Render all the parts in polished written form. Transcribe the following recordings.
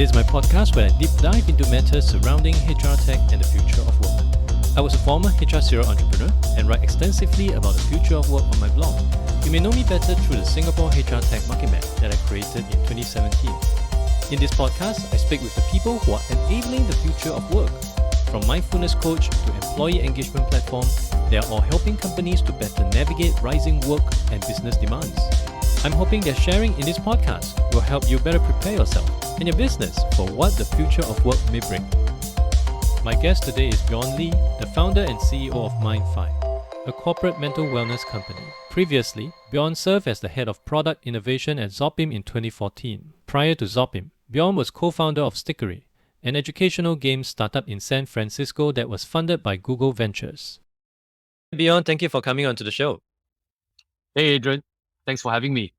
This is my podcast where I deep dive into matters surrounding HR tech and the future of work. I was a former HR serial entrepreneur and write extensively about the future of work on my blog. You may know me better through the Singapore HR Tech Market Map that I created in 2017. In this podcast, I speak with the people who are enabling the future of work. From mindfulness coach to employee engagement platform, they are all helping companies to better navigate rising work and business demands. I'm hoping that sharing in this podcast will help you better prepare yourself and your business for what the future of work may bring. My guest today is Bjorn Lee, the founder and CEO of Mind5, a corporate mental wellness company. Previously, Bjorn served as the head of product innovation at Zopim in 2014. Prior to Zopim, Bjorn was co-founder of Stickery, an educational games startup in San Francisco that was funded by Google Ventures. Bjorn, thank you for coming onto the show. Hey, Adrian. Thanks for having me.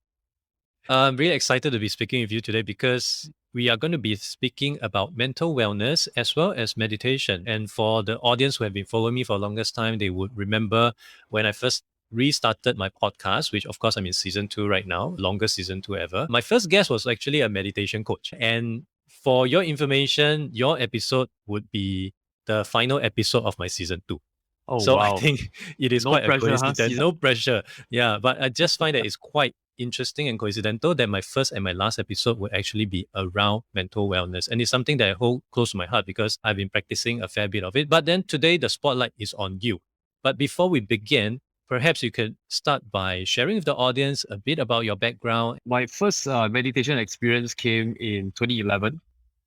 I'm really excited to be speaking with you today because we are going to be speaking about mental wellness as well as meditation. And for the audience who have been following me for the longest time, they would remember when I first restarted my podcast, which of course I'm in season 2 right now, longest season 2 ever. My first guest was actually a meditation coach. And for your information, your episode would be the final episode of my season 2. Oh, so wow. I think it is No quite pressure, a huh? coincidence. No pressure. Yeah, but I just find that it's quite interesting and coincidental that my first and my last episode would actually be around mental wellness. And it's something that I hold close to my heart because I've been practicing a fair bit of it. But then today, the spotlight is on you. But before we begin, perhaps you could start by sharing with the audience a bit about your background. My first meditation experience came in 2011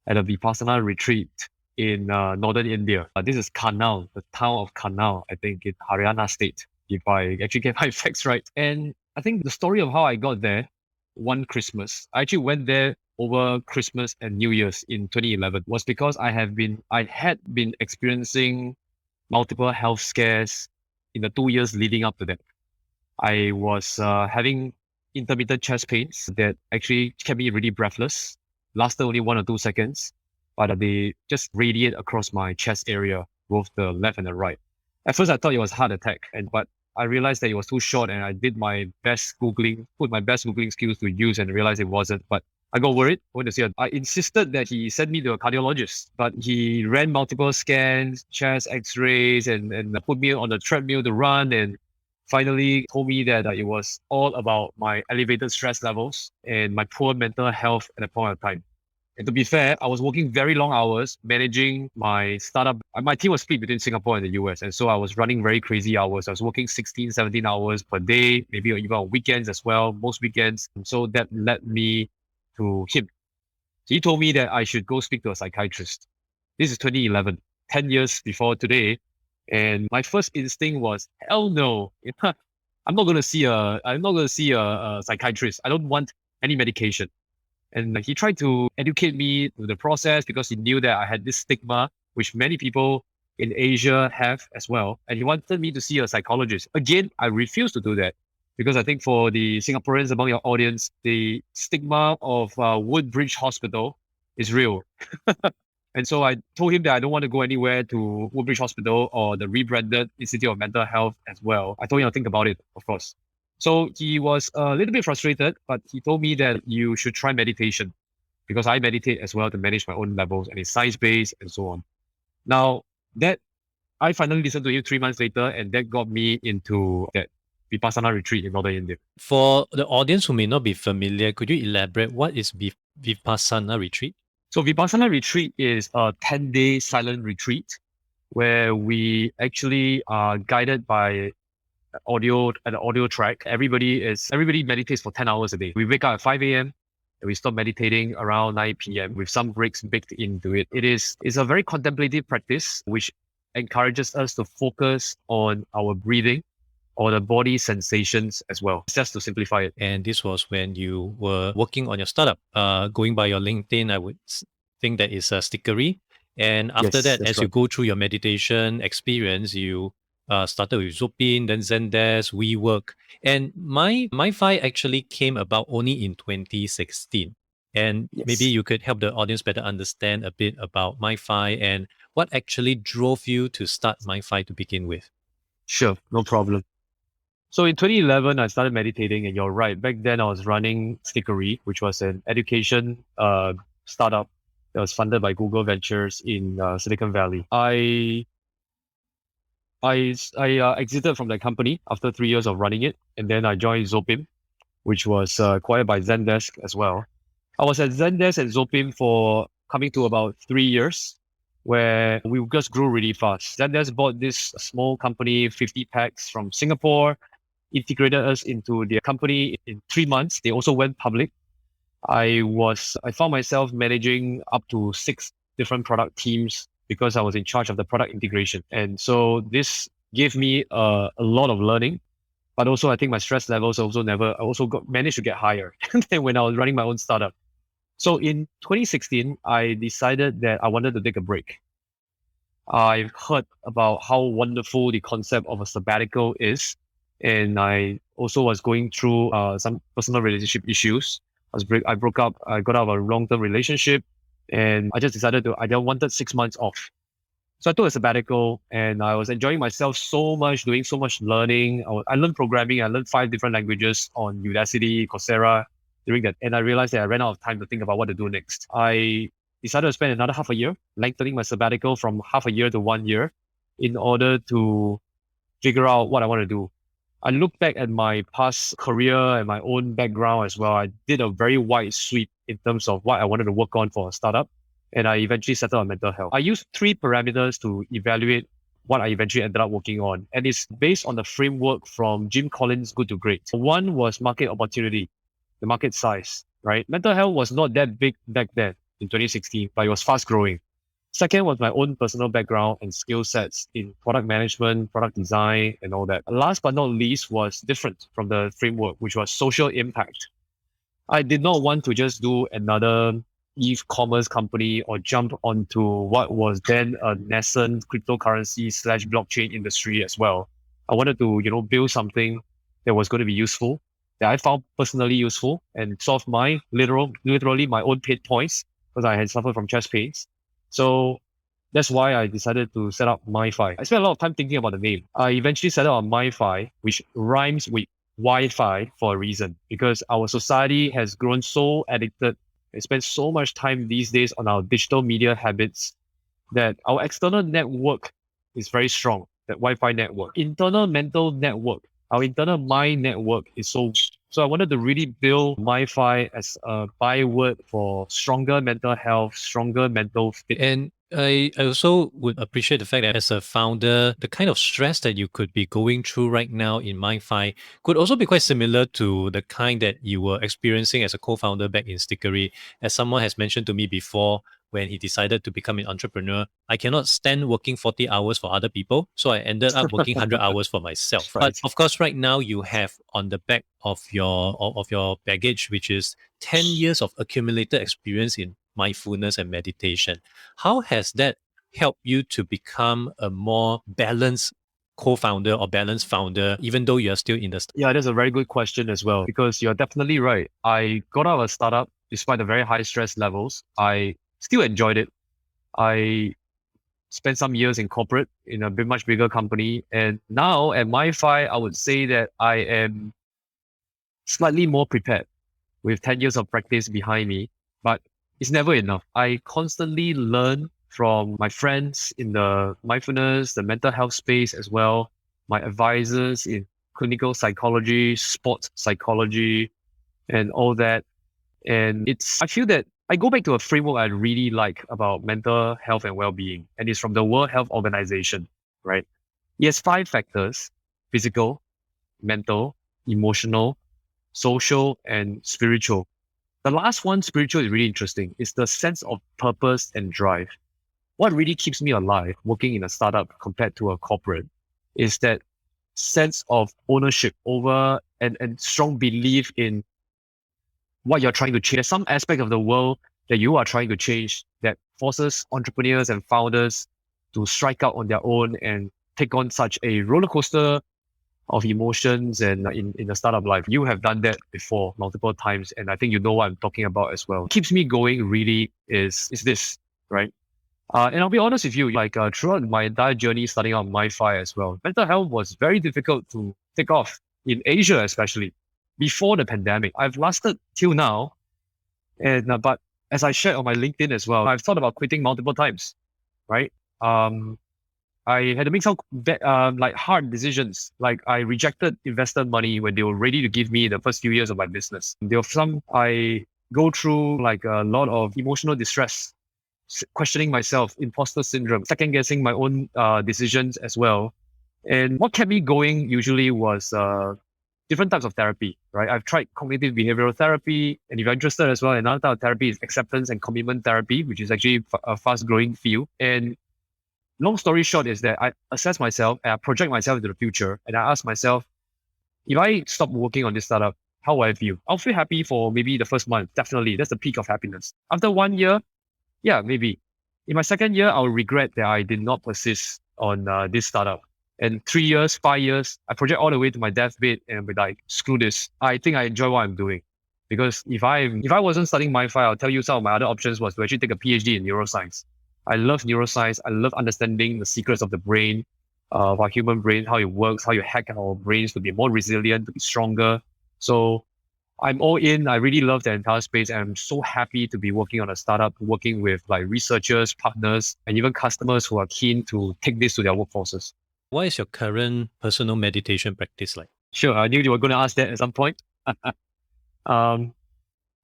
at a Vipassana retreat in northern India. This is Karnal, the town of Karnal, I think, in Haryana state, if I actually get my facts right. And I think the story of how I got there one Christmas, I actually went there over Christmas and New Year's in 2011, was because I had been experiencing multiple health scares in the 2 years leading up to that. I was having intermittent chest pains that actually kept me really breathless, lasted only 1 or 2 seconds, but they just radiate across my chest area, both the left and the right. At first, I thought it was heart attack, but I realized that it was too short, and I did my best Googling, put my best Googling skills to use, and realized it wasn't. But I got worried. I insisted that he send me to a cardiologist, but he ran multiple scans, chest X-rays, and put me on the treadmill to run, and finally told me that it was all about my elevated stress levels and my poor mental health at that point of time. And to be fair, I was working very long hours managing my startup. My team was split between Singapore and the US. And so I was running very crazy hours. I was working 16, 17 hours per day, maybe even on weekends as well, most weekends. And so that led me to him. He told me that I should go speak to a psychiatrist. This is 2011, 10 years before today. And my first instinct was, hell no. I'm not going to see a psychiatrist. I don't want any medication. And he tried to educate me through the process because he knew that I had this stigma, which many people in Asia have as well. And he wanted me to see a psychologist. Again, I refused to do that because I think for the Singaporeans among your audience, the stigma of Woodbridge Hospital is real. And so I told him that I don't want to go anywhere to Woodbridge Hospital or the rebranded Institute of Mental Health as well. I told him to think about it, of course. So he was a little bit frustrated, but he told me that you should try meditation because I meditate as well to manage my own levels, and it's science-based and so on. Now, that I finally listened to him 3 months later, and that got me into that Vipassana retreat in northern India. For the audience who may not be familiar, could you elaborate what is Vipassana retreat? So Vipassana retreat is a 10-day silent retreat where we actually are guided by an audio track. Everybody meditates for 10 hours a day. We wake up at 5 a.m. and we stop meditating around 9 p.m. with some breaks baked into it. It's a very contemplative practice which encourages us to focus on our breathing or the body sensations as well, just to simplify it. And this was when you were working on your startup. Going by your LinkedIn, I would think that is a Stickery. And after that, as you go through your meditation experience, you started with Zopim, then Zendesk, WeWork. And Mind5 actually came about only in 2016. And maybe you could help the audience better understand a bit about Mind5 and what actually drove you to start Mind5 to begin with. Sure, no problem. So in 2011, I started meditating, and you're right. Back then, I was running Stickery, which was an education startup that was funded by Google Ventures in Silicon Valley. I exited from that company after 3 years of running it, and then I joined Zopim, which was acquired by Zendesk as well. I was at Zendesk and Zopim for coming to about 3 years, where we just grew really fast. Zendesk bought this small company, 50 packs from Singapore, integrated us into their company in 3 months. They also went public. I found myself managing up to 6 different product teams because I was in charge of the product integration. And so this gave me a lot of learning, but also I think my stress levels managed to get higher than when I was running my own startup. So in 2016, I decided that I wanted to take a break. I've heard about how wonderful the concept of a sabbatical is. And I also was going through some personal relationship issues. I broke up, I got out of a long-term relationship, and I just decided I wanted 6 months off. So I took a sabbatical, and I was enjoying myself so much, doing so much learning. I learned programming. I learned 5 different languages on Udacity, Coursera during that. And I realized that I ran out of time to think about what to do next. I decided to spend another half a year, lengthening my sabbatical from half a year to 1 year in order to figure out what I want to do. I look back at my past career and my own background as well. I did a very wide sweep in terms of what I wanted to work on for a startup. And I eventually settled on mental health. I used 3 parameters to evaluate what I eventually ended up working on. And it's based on the framework from Jim Collins' Good to Great. One was market opportunity, the market size, right? Mental health was not that big back then in 2016, but it was fast growing. Second was my own personal background and skill sets in product management, product design, and all that. Last but not least was different from the framework, which was social impact. I did not want to just do another e-commerce company or jump onto what was then a nascent cryptocurrency/blockchain industry as well. I wanted to, build something that was going to be useful, that I found personally useful, and solve literally my own pain points because I had suffered from chest pains. So that's why I decided to set up MyFi. I spent a lot of time thinking about the name. I eventually settled on MyFi, which rhymes with Wi-Fi for a reason, because our society has grown so addicted and spend so much time these days on our digital media habits that our external network is very strong, that Wi-Fi network. Internal mental network, our internal mind network is so I wanted to really build MyFi as a byword for stronger mental health, stronger mental fit. And I also would appreciate the fact that as a founder, the kind of stress that you could be going through right now in MyFi could also be quite similar to the kind that you were experiencing as a co-founder back in Stickery. As someone has mentioned to me before, when he decided to become an entrepreneur, I cannot stand working 40 hours for other people. So I ended up working 100 hours for myself. Right. But of course, right now you have on the back of your baggage, which is 10 years of accumulated experience in mindfulness and meditation. How has that helped you to become a more balanced co-founder or balanced founder, even though you're still in the Yeah, that's a very good question as well, because you're definitely right. I got out of a startup despite the very high stress levels. I still enjoyed it. I spent some years in corporate in a much bigger company. And now at MyFi, I would say that I am slightly more prepared with 10 years of practice behind me, but it's never enough. I constantly learn from my friends in the mindfulness, the mental health space as well, my advisors in clinical psychology, sports psychology, and all that. And I feel that I go back to a framework I really like about mental health and well-being, and it's from the World Health Organization, right? It has 5 factors: physical, mental, emotional, social, and spiritual. The last one, spiritual, is really interesting. It's the sense of purpose and drive. What really keeps me alive working in a startup compared to a corporate is that sense of ownership over and strong belief in what you're trying to change. There's some aspect of the world that you are trying to change that forces entrepreneurs and founders to strike out on their own and take on such a roller coaster of emotions and in the startup life. You have done that before multiple times, and I think you know what I'm talking about as well. What keeps me going really is this, right? And I'll be honest with you, throughout my entire journey starting out MyFi as well, mental health was very difficult to take off in Asia, especially before the pandemic. I've lasted till now, and but as I shared on my LinkedIn as well, I've thought about quitting multiple times, right? I had to make some like hard decisions. Like I rejected investor money when they were ready to give me the first few years of my business. There were some I go through like a lot of emotional distress, questioning myself, imposter syndrome, second guessing my own decisions as well. And what kept me going usually was different types of therapy, right? I've tried cognitive behavioral therapy, and if you're interested as well, another type of therapy is acceptance and commitment therapy, which is actually a fast growing field. And long story short is that I assess myself and I project myself into the future, and I ask myself, if I stop working on this startup, how will I feel? I'll feel happy for maybe the first month, definitely. That's the peak of happiness. After 1 year, yeah, maybe. In my second year, I'll regret that I did not persist on this startup. And 3 years, 5 years, I project all the way to my deathbed and be like, screw this. I think I enjoy what I'm doing. Because if I wasn't studying MindFi, I'll tell you some of my other options was to actually take a PhD in neuroscience. I love neuroscience. I love understanding the secrets of the brain, of our human brain, how it works, how you hack our brains to be more resilient, to be stronger. So I'm all in. I really love the entire space, and I'm so happy to be working on a startup, working with like researchers, partners, and even customers who are keen to take this to their workforces. What is your current personal meditation practice like? Sure, I knew you were going to ask that at some point.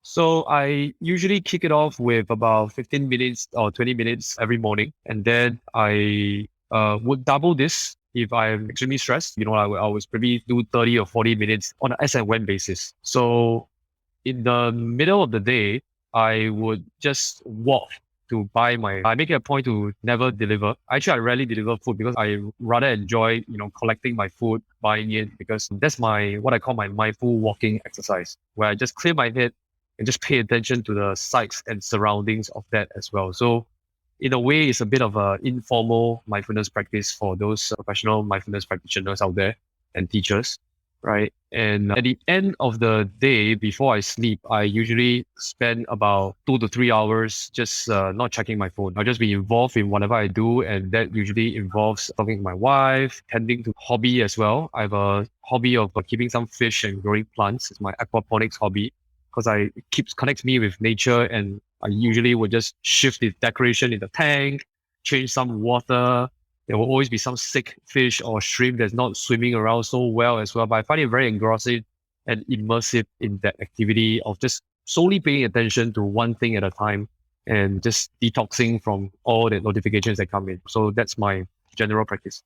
So I usually kick it off with about 15 minutes or 20 minutes every morning, and then I would double this if I'm extremely stressed. I would probably do 30 or 40 minutes on an as and when basis. So in the middle of the day, I would just walk to buy I make it a point to never deliver. Actually, I rarely deliver food because I rather enjoy, collecting my food, buying it, because that's what I call my mindful walking exercise, where I just clear my head and just pay attention to the sights and surroundings of that as well. So in a way, it's a bit of an informal mindfulness practice for those professional mindfulness practitioners out there and teachers, right? And at the end of the day, before I sleep, I usually spend about 2 to 3 hours just not checking my phone. I'll just be involved in whatever I do, and that usually involves talking to my wife, tending to hobby as well. I have a hobby of keeping some fish and growing plants. It's my aquaponics hobby, because it connects me with nature, and I usually would just shift the decoration in the tank, change some water. There will always be some sick fish or shrimp that's not swimming around so well as well. But I find it very engrossing and immersive in that activity of just solely paying attention to one thing at a time and just detoxing from all the notifications that come in. So that's my general practice.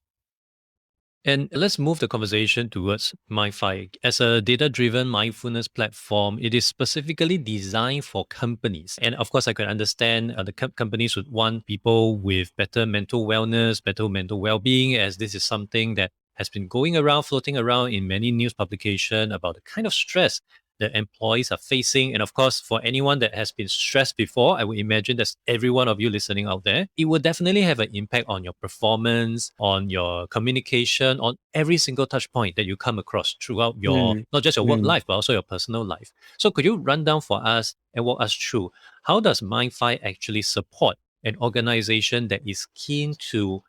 And let's move the conversation towards MindFi. As a data-driven mindfulness platform, it is specifically designed for companies. And of course, I can understand the companies would want people with better mental wellness, better mental well-being, as this is something that has been floating around in many news publications about the kind of stress that employees are facing. And of course, for anyone that has been stressed before, I would imagine that's every one of you listening out there. It will definitely have an impact on your performance, on your communication, on every single touch point that you come across throughout your, not just your work life, but also your personal life. So could you run down for us and walk us through, how does MindFi actually support an organization that is keen to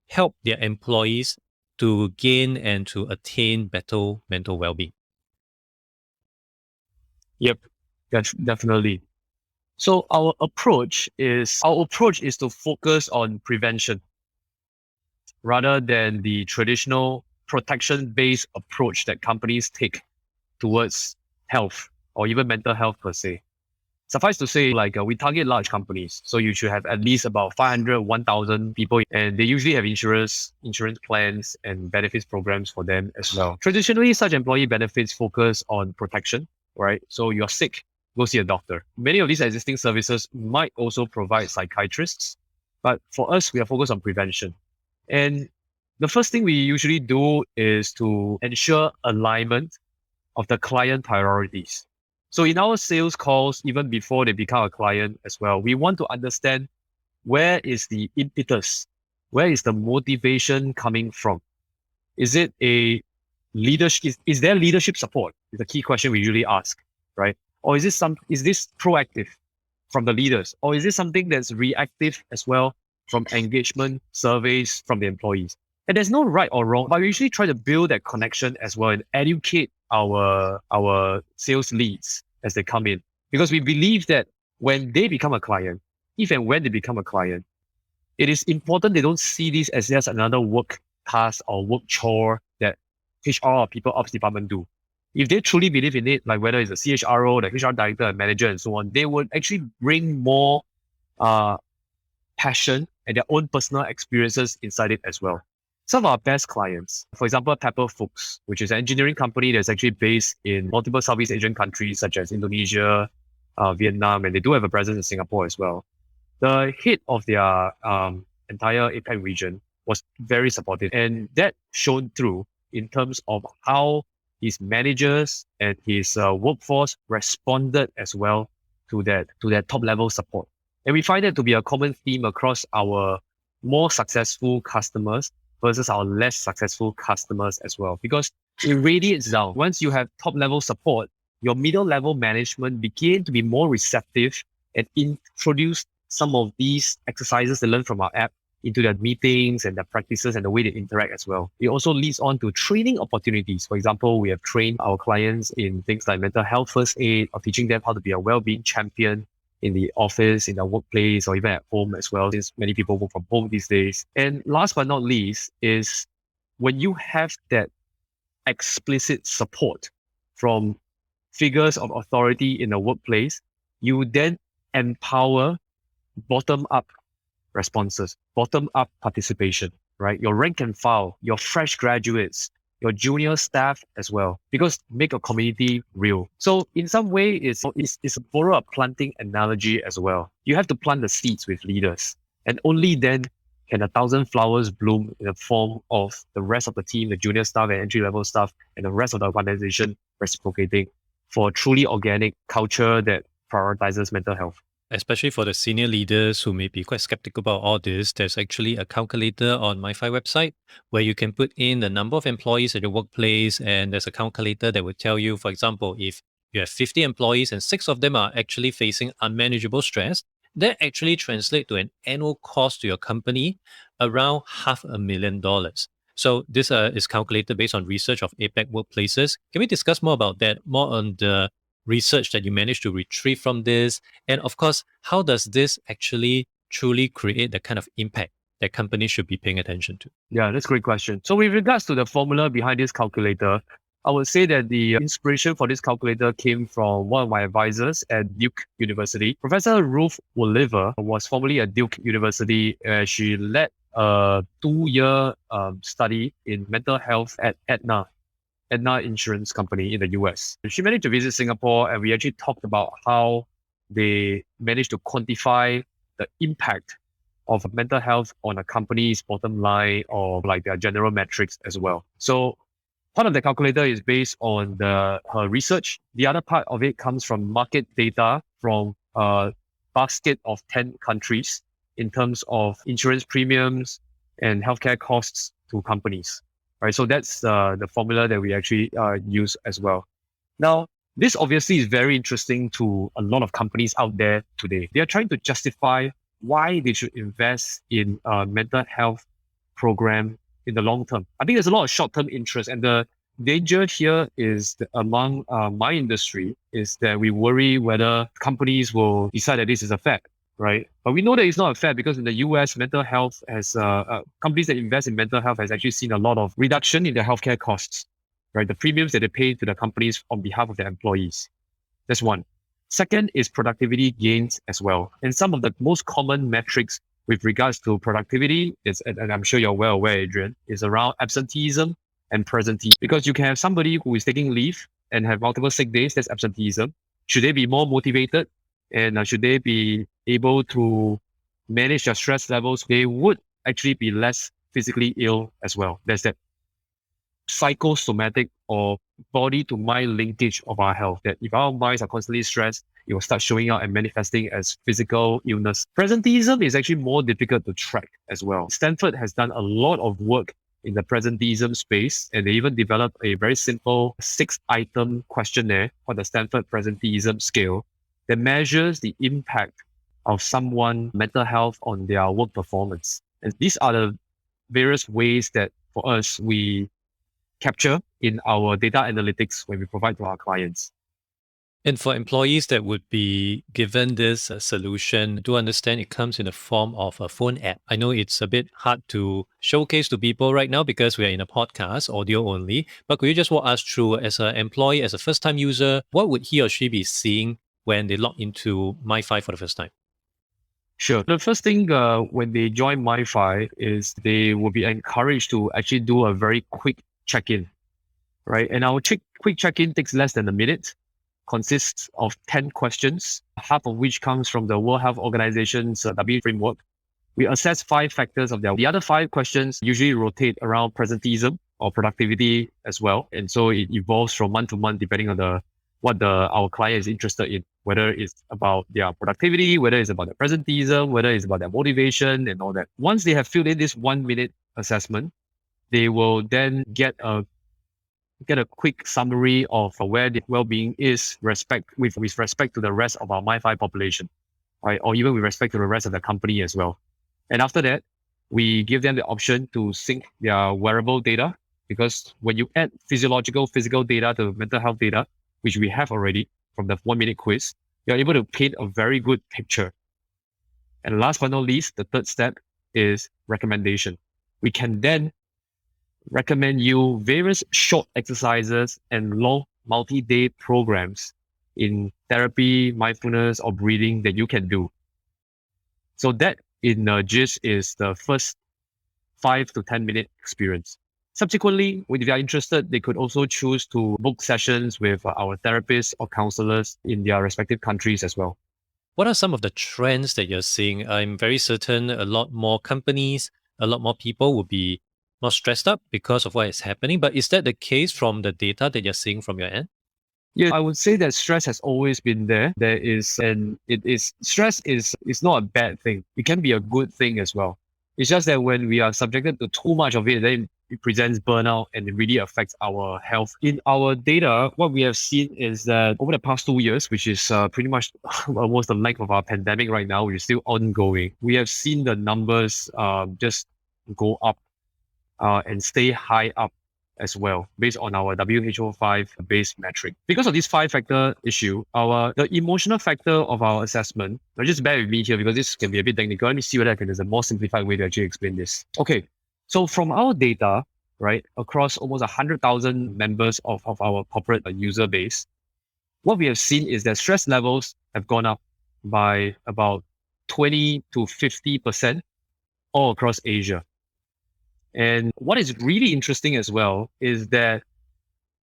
help their employees to gain and to attain better mental well-being? Yep, definitely. So our approach is to focus on prevention rather than the traditional protection-based approach that companies take towards health or even mental health per se. Suffice to say, we target large companies, so you should have at least about 500, 1,000 people, and they usually have insurance plans and benefits programs for them as well. Traditionally, such employee benefits focus on protection, right? So you're sick, go see a doctor. Many of these existing services might also provide psychiatrists, but for us, we are focused on prevention. And the first thing we usually do is to ensure alignment of the client priorities. So in our sales calls, even before they become a client as well, we want to understand, where is the impetus? Where is the motivation coming from? Is it a leadership? Is there leadership support? Is the key question we usually ask, right? Or is this proactive from the leaders? Or is this something that's reactive as well, from engagement surveys from the employees? And there's no right or wrong, but we usually try to build that connection as well and educate our sales leads as they come in, because we believe that when they become a client, if and when they become a client, it is important they don't see this as just another work task or work chore that HR or people ops department do. If they truly believe in it, like whether it's a CHRO, the HR director, and manager, and so on, they would actually bring more passion and their own personal experiences inside it as well. Some of our best clients, for example, Pepper Foods, which is an engineering company that's actually based in multiple Southeast Asian countries such as Indonesia, Vietnam, and they do have a presence in Singapore as well. The head of their entire APAC region was very supportive, and that shone through in terms of how his managers and his workforce responded as well to that top level support. And we find that to be a common theme across our more successful customers versus our less successful customers as well, because it radiates down. Once you have top level support, your middle level management begin to be more receptive and introduce some of these exercises they learn from our app into their meetings and their practices and the way they interact as well. It also leads on to training opportunities. For example, we have trained our clients in things like mental health first aid, or teaching them how to be a well-being champion in the office, in their workplace, or even at home as well, since many people work from home these days. And last but not least is when you have that explicit support from figures of authority in the workplace, you then empower bottom-up responses, bottom-up participation, right? Your rank and file, your fresh graduates, your junior staff as well, because make a community real. So in some way, it's borrow a planting analogy as well. You have to plant the seeds with leaders, and only then can 1,000 flowers bloom in the form of the rest of the team, the junior staff and entry-level staff, and the rest of the organization reciprocating for a truly organic culture that prioritizes mental health. Especially for the senior leaders who may be quite skeptical about all this, there's actually a calculator on MyFi website where you can put in the number of employees at your workplace, and there's a calculator that will tell you, for example, if you have 50 employees and 6 of them are actually facing unmanageable stress, that actually translates to an annual cost to your company around $500,000. So this is calculated based on research of APAC workplaces. Can we discuss more about that, more on the research that you managed to retrieve from this? And of course, how does this actually truly create the kind of impact that companies should be paying attention to? Yeah, that's a great question. So with regards to the formula behind this calculator, I would say that the inspiration for this calculator came from one of my advisors at Duke University. Professor Ruth Oliver was formerly at Duke University. She led a 2-year study in mental health at Aetna Insurance Company in the US. She managed to visit Singapore, and we actually talked about how they managed to quantify the impact of mental health on a company's bottom line or like their general metrics as well. So part of the calculator is based on her research. The other part of it comes from market data from a basket of 10 countries in terms of insurance premiums and healthcare costs to companies. Right, so that's the formula that we actually use as well. Now, this obviously is very interesting to a lot of companies out there today. They are trying to justify why they should invest in a mental health program in the long term. I think there's a lot of short-term interest, and the danger here is that among my industry is that we worry whether companies will decide that this is a fad. Right, but we know that it's not a fad because in the US, mental health has companies that invest in mental health has actually seen a lot of reduction in their healthcare costs. Right, the premiums that they pay to the companies on behalf of their employees. That's one. Second is productivity gains as well, and some of the most common metrics with regards to productivity is, and I'm sure you're well aware, Adrian, is around absenteeism and presenteeism. Because you can have somebody who is taking leave and have multiple sick days. That's absenteeism. Should they be more motivated? And should they be able to manage their stress levels? They would actually be less physically ill as well. There's that psychosomatic or body to mind linkage of our health, that if our minds are constantly stressed, it will start showing out and manifesting as physical illness. Presenteeism is actually more difficult to track as well. Stanford has done a lot of work in the presenteeism space, and they even developed a very simple 6-item questionnaire called the Stanford Presenteeism Scale that measures the impact of someone's mental health on their work performance. And these are the various ways that for us, we capture in our data analytics when we provide to our clients. And for employees that would be given this solution, do understand it comes in the form of a phone app. I know it's a bit hard to showcase to people right now because we are in a podcast, audio only. But could you just walk us through, as an employee, as a first-time user, what would he or she be seeing when they log into MiFi for the first time? Sure. The first thing when they join MiFi is they will be encouraged to actually do a very quick check-in, right? And our quick check-in takes less than a minute, consists of 10 questions, half of which comes from the World Health Organization's W framework. We assess 5 factors of the other 5 questions usually rotate around presenteeism or productivity as well. And so it evolves from month to month depending on what our client is interested in, whether it's about their productivity, whether it's about their presenteeism, whether it's about their motivation and all that. Once they have filled in this 1-minute assessment, they will then get a quick summary of where the well-being is with respect to the rest of our MiFi population, right? Or even with respect to the rest of the company as well. And after that, we give them the option to sync their wearable data, because when you add physical data to mental health data, which we have already from the 1-minute quiz, you're able to paint a very good picture. And last but not least, the third step is recommendation. We can then recommend you various short exercises and long multi-day programs in therapy, mindfulness, or breathing that you can do. So that in gist is the first 5 to 10-minute experience. Subsequently, if they are interested, they could also choose to book sessions with our therapists or counselors in their respective countries as well. What are some of the trends that you're seeing? I'm very certain a lot more companies, a lot more people will be more stressed up because of what is happening. But is that the case from the data that you're seeing from your end? Yeah, I would say that stress has always been there. Stress is not a bad thing. It can be a good thing as well. It's just that when we are subjected to too much of it, then it presents burnout and it really affects our health. In our data, what we have seen is that over the past 2 years, which is pretty much almost the length of our pandemic right now, which is still ongoing, we have seen the numbers just go up and stay high up as well, based on our WHO5 base metric. Because of this 5-factor issue, the emotional factor of our assessment, now just bear with me here because this can be a bit technical. Let me see whether there's a more simplified way to actually explain this. Okay, so from our data, right, across almost 100,000 members of our corporate user base, what we have seen is that stress levels have gone up by about 20 to 50% all across Asia. And what is really interesting as well is that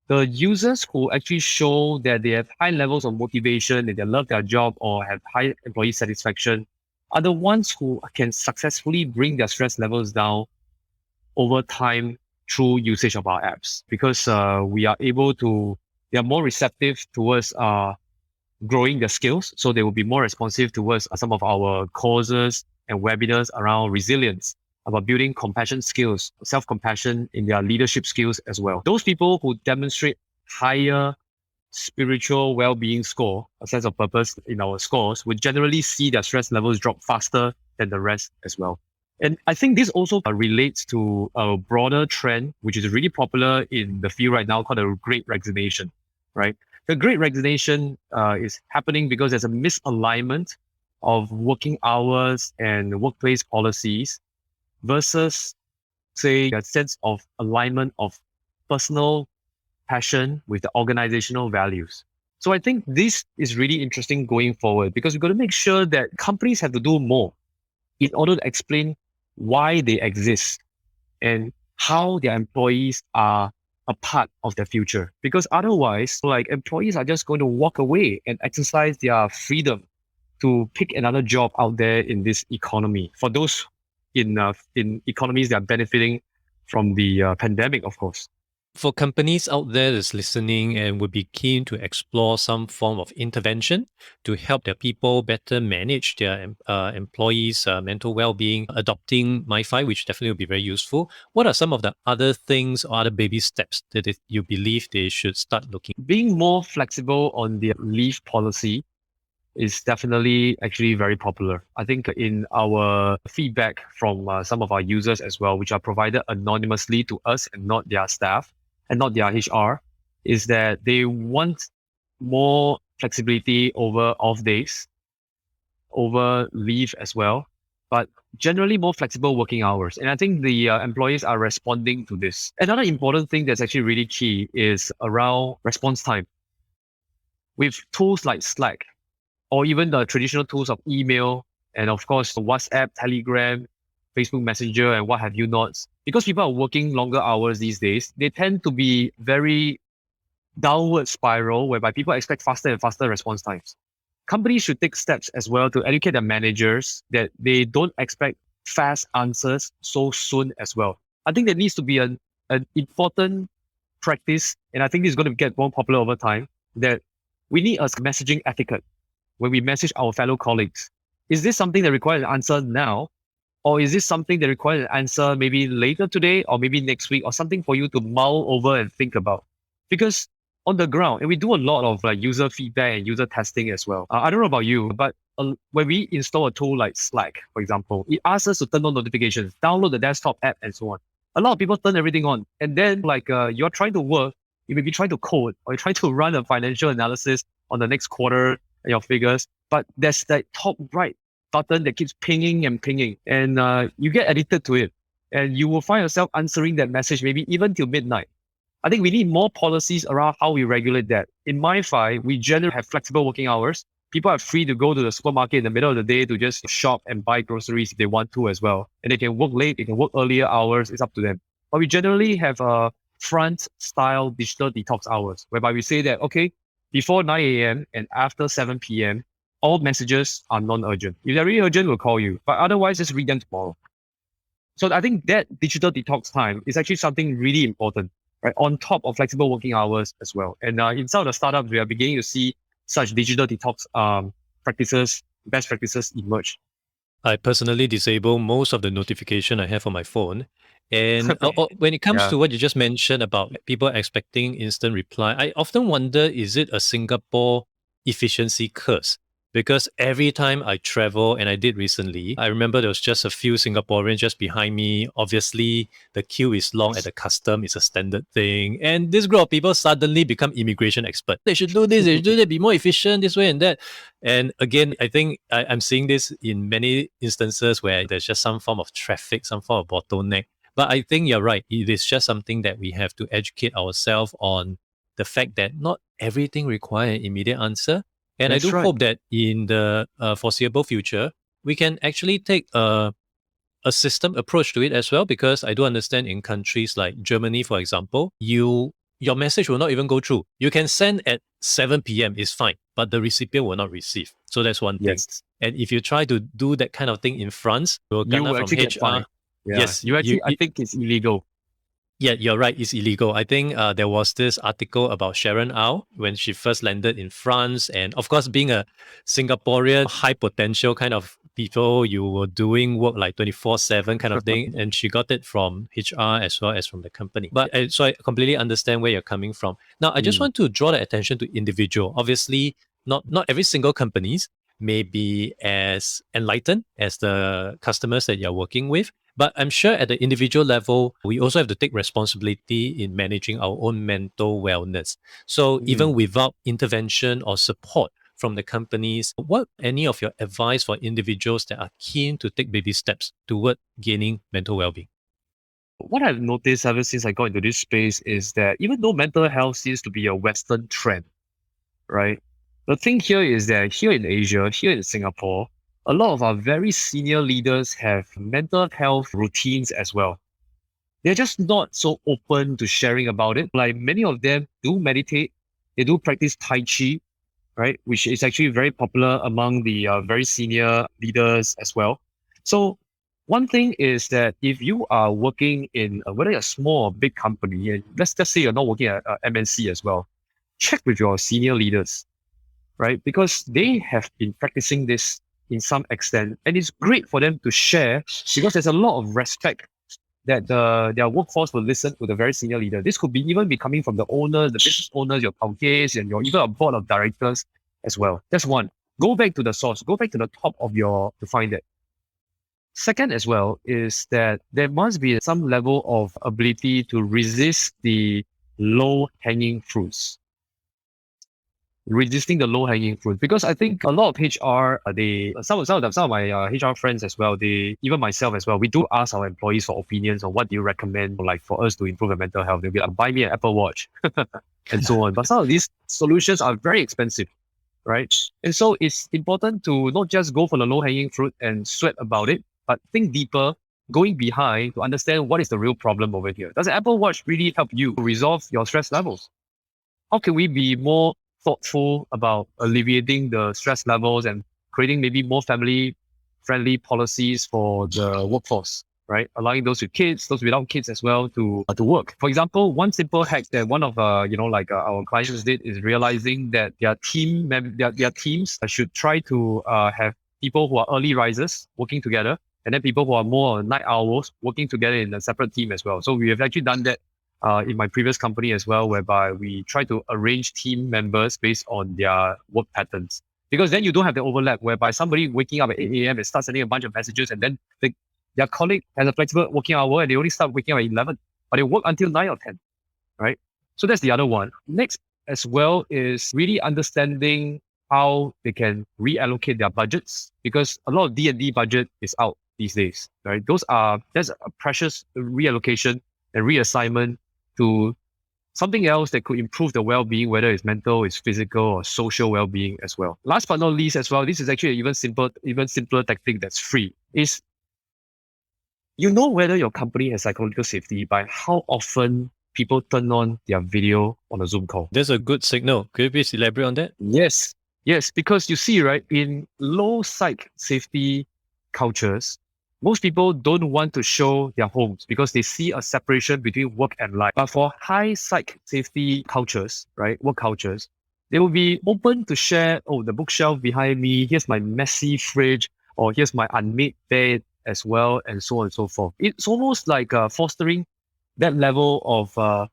the users who actually show that they have high levels of motivation, that they love their job or have high employee satisfaction, are the ones who can successfully bring their stress levels down over time through usage of our apps. Because they are more receptive towards growing their skills. So they will be more responsive towards some of our courses and webinars around resilience, about building compassion skills, self-compassion in their leadership skills as well. Those people who demonstrate higher spiritual well-being score, a sense of purpose in our scores, would generally see their stress levels drop faster than the rest as well. And I think this also relates to a broader trend, which is really popular in the field right now, called the Great Resignation, right? The Great Resignation is happening because there's a misalignment of working hours and workplace policies versus, say, a sense of alignment of personal passion with the organizational values. So I think this is really interesting going forward, because we've got to make sure that companies have to do more in order to explain why they exist and how their employees are a part of their future. Because otherwise, like, employees are just going to walk away and exercise their freedom to pick another job out there in this economy. For those in economies that are benefiting from the pandemic, of course. For companies out there that's listening and would be keen to explore some form of intervention to help their people better manage their employees' mental well-being, adopting MiFi, which definitely will be very useful, what are some of the other things or other baby steps that you believe they should start looking? Being more flexible on their leave policy is definitely actually very popular. I think in our feedback from some of our users as well, which are provided anonymously to us and not their staff and not their HR, is that they want more flexibility over off days, over leave as well, but generally more flexible working hours. And I think the employees are responding to this. Another important thing that's actually really key is around response time. With tools like Slack, or even the traditional tools of email, and of course, WhatsApp, Telegram, Facebook Messenger, and what have you not. Because people are working longer hours these days, they tend to be very downward spiral whereby people expect faster and faster response times. Companies should take steps as well to educate their managers that they don't expect fast answers so soon as well. I think there needs to be an important practice, and I think this is going to get more popular over time, that we need a messaging etiquette when we message our fellow colleagues. Is this something that requires an answer now? Or is this something that requires an answer maybe later today or maybe next week, or something for you to mull over and think about? Because on the ground, and we do a lot of user feedback and user testing as well. I don't know about you, but when we install a tool like Slack, for example, it asks us to turn on notifications, download the desktop app, and so on. A lot of people turn everything on, and then you're trying to work, you may be trying to code, or you're trying to run a financial analysis on the next quarter and your figures, but there's that top right button that keeps pinging and pinging, and you get addicted to it, and you will find yourself answering that message maybe even till midnight. I think we need more policies around how we regulate that. In MiFi, we generally have flexible working hours. People are free to go to the supermarket in the middle of the day to just shop and buy groceries if they want to as well. And they can work late, they can work earlier hours, it's up to them. But we generally have a front-style digital detox hours, whereby we say that, okay, before 9 a.m. and after 7 p.m., all messages are non-urgent. If they're really urgent, we'll call you. But otherwise, just read them tomorrow. So I think that digital detox time is actually something really important, right? On top of flexible working hours as well. And in some of the startups, we are beginning to see such digital detox practices, best practices emerge. I personally disable most of the notification I have on my phone. And when it comes to what you just mentioned about people expecting instant reply, I often wonder, is it a Singapore efficiency curse? Because every time I travel, and I did recently, I remember there was just a few Singaporeans just behind me. Obviously, the queue is long at the custom, it's a standard thing. And this group of people suddenly become immigration experts. They should do this, they should do that, be more efficient this way and that. And again, I think I'm seeing this in many instances where there's just some form of traffic, some form of bottleneck. But I think you're right. It is just something that we have to educate ourselves on, the fact that not everything requires an immediate answer. And I do hope that in the foreseeable future, we can actually take a system approach to it as well, because I do understand in countries like Germany, for example, your message will not even go through. You can send at 7 p.m. is fine, but the recipient will not receive. So that's one thing. And if you try to do that kind of thing in France, you will actually get fined. Yes, I think it's illegal. Yeah, you're right. It's illegal. I think there was this article about Sharon Au when she first landed in France. And of course, being a Singaporean, high potential kind of people, you were doing work like 24/7 kind of thing. And she got it from HR as well as from the company. But so I completely understand where you're coming from. Now, I just want to draw the attention to individual. Obviously, not every single companies may be as enlightened as the customers that you're working with. But I'm sure at the individual level, we also have to take responsibility in managing our own mental wellness. So even without intervention or support from the companies, what any of your advice for individuals that are keen to take baby steps toward gaining mental well-being? What I've noticed ever since I got into this space is that even though mental health seems to be a Western trend, right? The thing here is that here in Asia, here in Singapore, a lot of our very senior leaders have mental health routines as well. They're just not so open to sharing about it. Like many of them do meditate, they do practice Tai Chi, right? Which is actually very popular among the very senior leaders as well. So one thing is that if you are working in whether you're a small or big company, and let's just say you're not working at MNC as well, check with your senior leaders, right? Because they have been practicing this in some extent, and it's great for them to share because there's a lot of respect that their workforce will listen to the very senior leader. This could even be coming from the owners, the business owners, your taukes, and your even a board of directors as well. That's one. Go back to the source. Go back to the top of to find that. Second as well is that there must be some level of ability to resist the low-hanging fruits. resisting the low hanging fruit, because I think a lot of HR, some of my HR friends as well, even myself as well, we do ask our employees for opinions on what do you recommend, like for us to improve their mental health. They'll be like, buy me an Apple Watch and so on. But some of these solutions are very expensive, right? And so it's important to not just go for the low hanging fruit and sweat about it, but think deeper, going behind to understand what is the real problem over here. Does the Apple Watch really help you resolve your stress levels? How can we be more thoughtful about alleviating the stress levels and creating maybe more family friendly policies for the workforce, right? Allowing those with kids, those without kids as well to work. For example, one simple hack that one of our clients did is realizing that their teams should try to have people who are early risers working together, and then people who are more night owls working together in a separate team as well. So we have actually done that in my previous company as well, whereby we try to arrange team members based on their work patterns. Because then you don't have the overlap whereby somebody waking up at 8 a.m. and starts sending a bunch of messages, and then their colleague has a flexible working hour and they only start waking up at 11, but they work until 9 or 10, right? So that's the other one. Next as well is really understanding how they can reallocate their budgets, because a lot of D&D budget is out these days, right? There's a precious reallocation and reassignment to something else that could improve the well-being, whether it's mental, it's physical, or social well-being as well. Last but not least as well, this is actually even simpler tactic that's free, is you know whether your company has psychological safety by how often people turn on their video on a Zoom call. That's a good signal. Could you please elaborate on that? Yes, because you see, right, in low psych safety cultures, most people don't want to show their homes because they see a separation between work and life. But for high psych safety cultures, right, work cultures, they will be open to share, oh, the bookshelf behind me, here's my messy fridge, or here's my unmade bed as well, and so on and so forth. It's almost like fostering that level of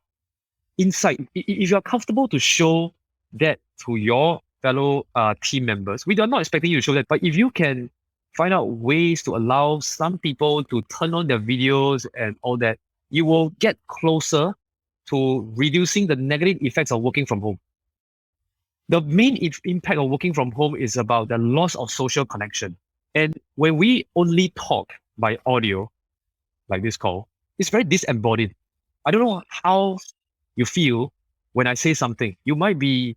insight. If you're comfortable to show that to your fellow team members, we are not expecting you to show that, but if you can find out ways to allow some people to turn on their videos and all that, you will get closer to reducing the negative effects of working from home. The main impact of working from home is about the loss of social connection. And when we only talk by audio, like this call, it's very disembodied. I don't know how you feel when I say something. You might be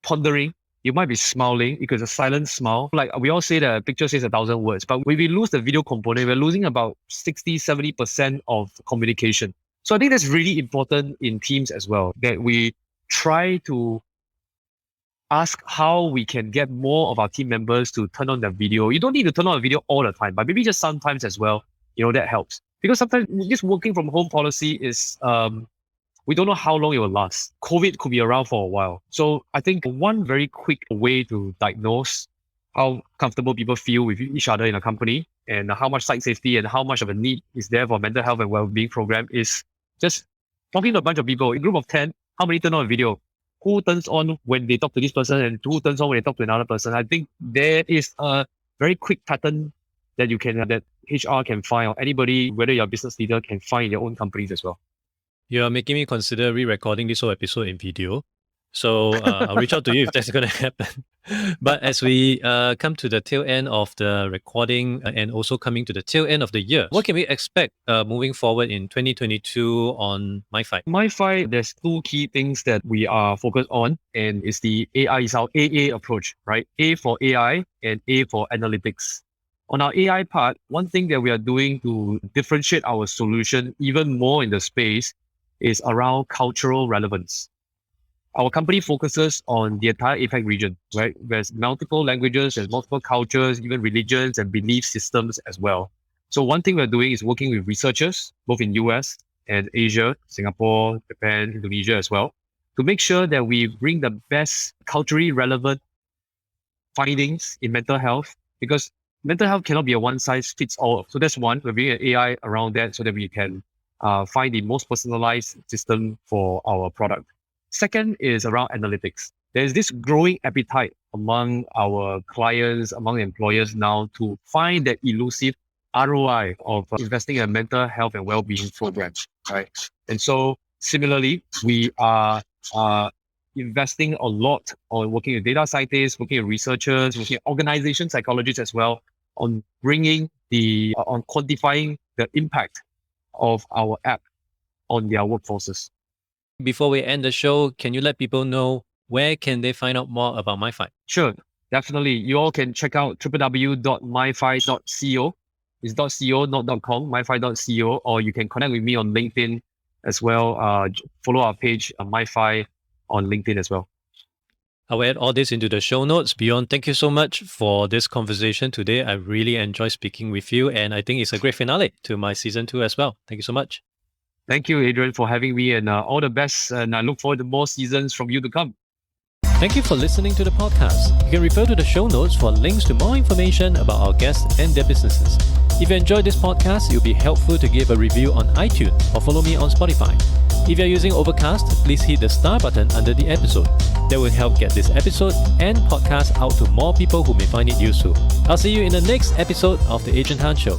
pondering, you might be smiling because a silent smile. Like we all say that a picture says 1,000 words, but when we lose the video component, we're losing about 60-70% of communication. So I think that's really important in teams as well, that we try to ask how we can get more of our team members to turn on their video. You don't need to turn on a video all the time, but maybe just sometimes as well, that helps. Because sometimes this working from home policy is, we don't know how long it will last. COVID could be around for a while. So I think one very quick way to diagnose how comfortable people feel with each other in a company and how much site safety and how much of a need is there for mental health and well-being program is just talking to a bunch of people. In a group of 10, how many turn on a video? Who turns on when they talk to this person and who turns on when they talk to another person? I think there is a very quick pattern that that HR can find, or anybody, whether you're a business leader, can find in your own companies as well. You're making me consider re-recording this whole episode in video. So I'll reach out to you if that's going to happen. But as we come to the tail end of the recording and also coming to the tail end of the year, what can we expect moving forward in 2022 on MyFi? MyFi, there's two key things that we are focused on, and it's the AI, is our AA approach, right? A for AI and A for analytics. On our AI part, one thing that we are doing to differentiate our solution even more in the space is around cultural relevance. Our company focuses on the entire APAC region, right? There's multiple languages, there's multiple cultures, even religions and belief systems as well. So one thing we're doing is working with researchers, both in US and Asia, Singapore, Japan, Indonesia as well, to make sure that we bring the best culturally relevant findings in mental health, because mental health cannot be a one-size-fits-all. So that's one. We're bringing an AI around that so that we can find the most personalized system for our product. Second is around analytics. There's this growing appetite among our clients, among employers now to find that elusive ROI of investing in mental health and well-being programs, right? And so similarly, we are investing a lot on working with data scientists, working with researchers, working with organization psychologists as well, on on quantifying the impact of our app on their workforces. Before we end the show, can you let people know where can they find out more about MyFi? Sure, definitely. You all can check out www.myfi.co. It's .co, not .com, myfi.co, or you can connect with me on LinkedIn as well. Follow our page, MyFi, on LinkedIn as well. I'll add all this into the show notes. Bjorn, thank you so much for this conversation today. I really enjoyed speaking with you, and I think it's a great finale to my season 2 as well. Thank you so much. Thank you, Adrian, for having me, and all the best. And I look forward to more seasons from you to come. Thank you for listening to the podcast. You can refer to the show notes for links to more information about our guests and their businesses. If you enjoyed this podcast, it would be helpful to give a review on iTunes or follow me on Spotify. If you're using Overcast, please hit the star button under the episode. That will help get this episode and podcast out to more people who may find it useful. I'll see you in the next episode of The Agent Han Show.